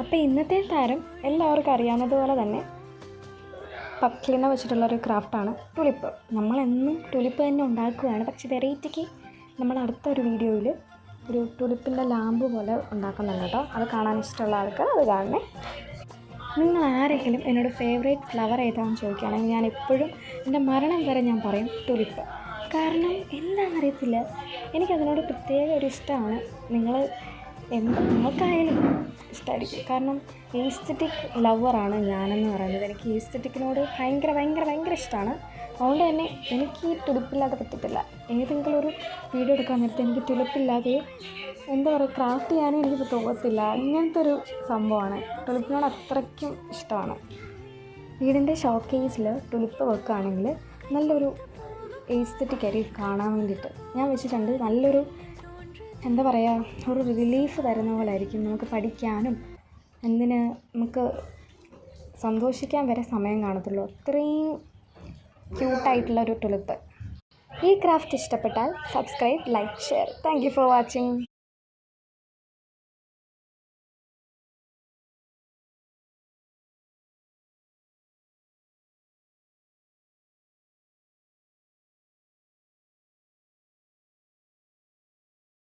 അപ്പോൾ ഇന്നത്തെ താരം എല്ലാവർക്കും അറിയാവുന്നതുപോലെ തന്നെ പക്കിളിനെ വെച്ചിട്ടുള്ളൊരു ക്രാഫ്റ്റാണ് ടുലിപ്പ്. നമ്മളെന്നും ടുലിപ്പ് തന്നെ ഉണ്ടാക്കുകയാണ്. പക്ഷേ വെറൈറ്റിക്ക് നമ്മൾ അടുത്തൊരു വീഡിയോയിൽ ഒരു ടുലിപ്പിൻ്റെ ലാമ്പ് പോലെ ഉണ്ടാക്കുന്നുണ്ട് കേട്ടോ. അത് കാണാൻ ഇഷ്ടമുള്ള ആൾക്കാർ അത് കാണണേ. നിങ്ങൾ ആരെങ്കിലും എന്നോട് ഫേവറേറ്റ് ഫ്ലവർ ഏതാണെന്ന് ചോദിക്കുകയാണെങ്കിൽ ഞാൻ എപ്പോഴും എൻ്റെ മരണം വരെ ഞാൻ പറയും ടുലിപ്പ്. കാരണം എന്താണെന്നറിയത്തില്ല, എനിക്കതിനോട് പ്രത്യേക ഒരു ഇഷ്ടമാണ്. നിങ്ങൾക്കായാലും ഇഷ്ടമായിരിക്കും. കാരണം ഈസ്തറ്റിക് ലവറാണ് ഞാനെന്ന് പറയുന്നത്. എനിക്ക് ഈസ്തറ്റിക്കിനോട് ഭയങ്കര ഇഷ്ടമാണ്. അതുകൊണ്ട് തന്നെ എനിക്ക് ഈ ടുലിപ്പില്ലാതെ പറ്റത്തില്ല. ഏതെങ്കിലും ഒരു വീഡിയോ എടുക്കാൻ നേരത്തെ എനിക്ക് ടുലിപ്പില്ലാതെ എന്താ പറയുക, ക്രാഫ്റ്റ് ചെയ്യാനും എനിക്ക് തോന്നത്തില്ല. അങ്ങനത്തെ ഒരു സംഭവമാണ്. ടുലിപ്പിനോട് അത്രയ്ക്കും ഇഷ്ടമാണ്. വീടിൻ്റെ ഷോക്കേസിൽ ടുലിപ്പ് വെക്കുകയാണെങ്കിൽ നല്ലൊരു എസ്തെറ്റിക് ആയിരിക്കും കാണാൻ വേണ്ടിയിട്ട്. ഞാൻ വെച്ചിട്ടുണ്ട്. നല്ലൊരു എന്താ പറയുക, ഒരു റിലീഫ് തരുന്ന പോലെ ആയിരിക്കും. നമുക്ക് പഠിക്കാനും നമുക്ക് സന്തോഷിക്കാൻ വരെ സമയം കാണത്തുള്ളൂ. അത്രയും ക്യൂട്ടായിട്ടുള്ളൊരു ടുലിപ്പ്. ഈ ക്രാഫ്റ്റ് ഇഷ്ടപ്പെട്ടാൽ subscribe, like, share. Thank you for watching.